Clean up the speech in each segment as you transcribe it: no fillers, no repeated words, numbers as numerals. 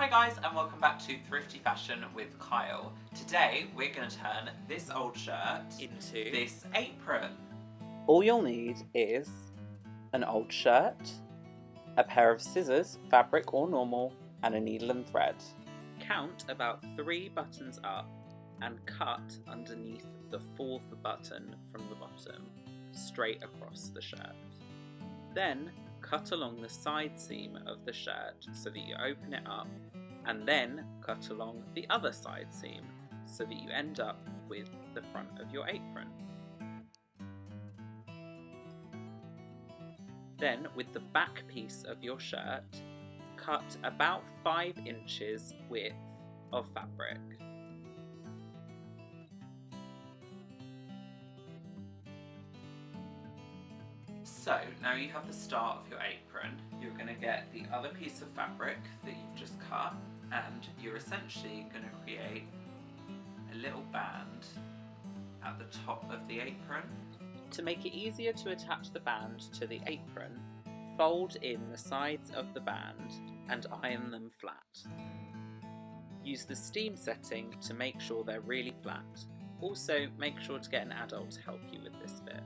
Hi guys, and welcome back to Thrifty Fashion with Kyle. Today we're going to turn this old shirt into this apron. All you'll need is an old shirt, a pair of scissors, fabric or normal, and a needle and thread. Count about 3 buttons up and cut underneath the 4th button from the bottom, straight across the shirt. Then cut along the side seam of the shirt so that you open it up, and then cut along the other side seam so that you end up with the front of your apron. Then, with the back piece of your shirt, cut about 5 inches width of fabric. So now you have the start of your apron. You're going to get the other piece of fabric that you've just cut, and you're essentially going to create a little band at the top of the apron. To make it easier to attach the band to the apron, fold in the sides of the band and iron them flat. Use the steam setting to make sure they're really flat. Also, make sure to get an adult to help you with this bit.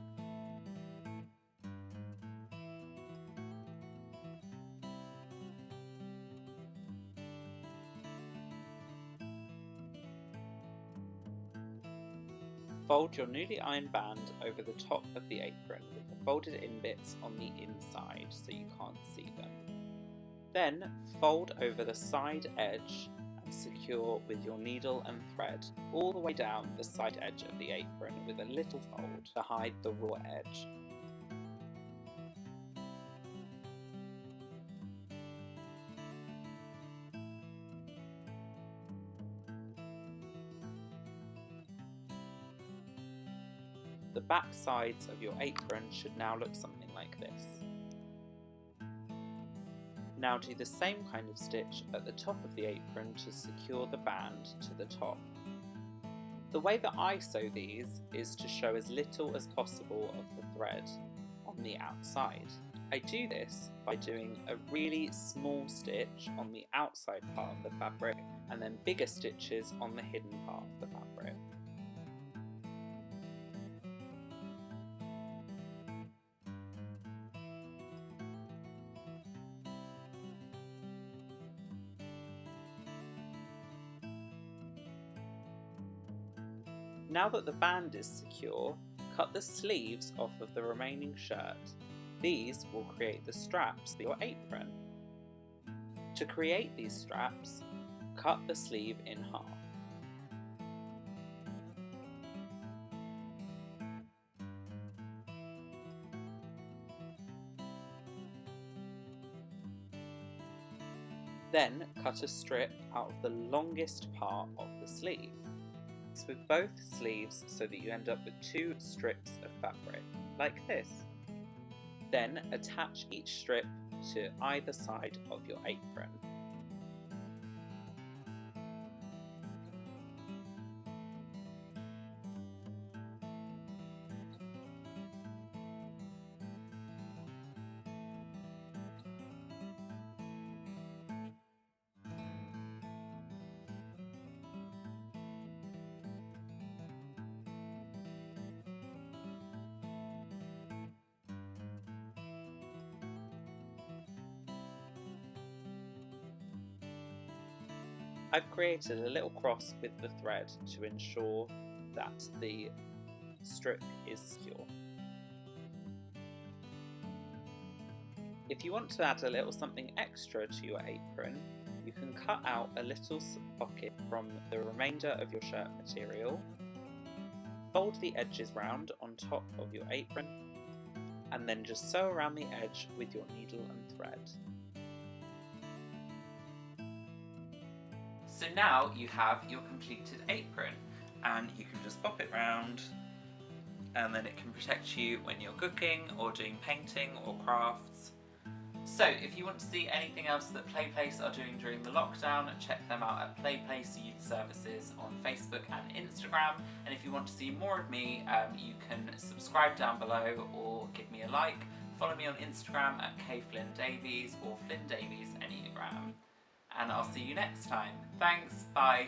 Fold your newly ironed band over the top of the apron with the folded in bits on the inside so you can't see them. Then fold over the side edge and secure with your needle and thread all the way down the side edge of the apron with a little fold to hide the raw edge. The back sides of your apron should now look something like this. Now do the same kind of stitch at the top of the apron to secure the band to the top. The way that I sew these is to show as little as possible of the thread on the outside. I do this by doing a really small stitch on the outside part of the fabric and then bigger stitches on the hidden part of the fabric. Now that the band is secure, cut the sleeves off of the remaining shirt. These will create the straps for your apron. To create these straps, cut the sleeve in half. Then cut a strip out of the longest part of the sleeve. With both sleeves so that you end up with 2 strips of fabric, like this. Then attach each strip to either side of your apron. I've created a little cross with the thread to ensure that the strip is secure. If you want to add a little something extra to your apron, you can cut out a little pocket from the remainder of your shirt material, fold the edges round on top of your apron, and then just sew around the edge with your needle and thread. So now you have your completed apron, and you can just pop it round, and then it can protect you when you're cooking or doing painting or crafts. So if you want to see anything else that Playplace are doing during the lockdown, check them out at Playplace Youth Services on Facebook and Instagram. And if you want to see more of me, you can subscribe down below or give me a like. Follow me on Instagram at Flynn Davies or Flynn Davies Enneagram. and I'll see you next time. Thanks, bye.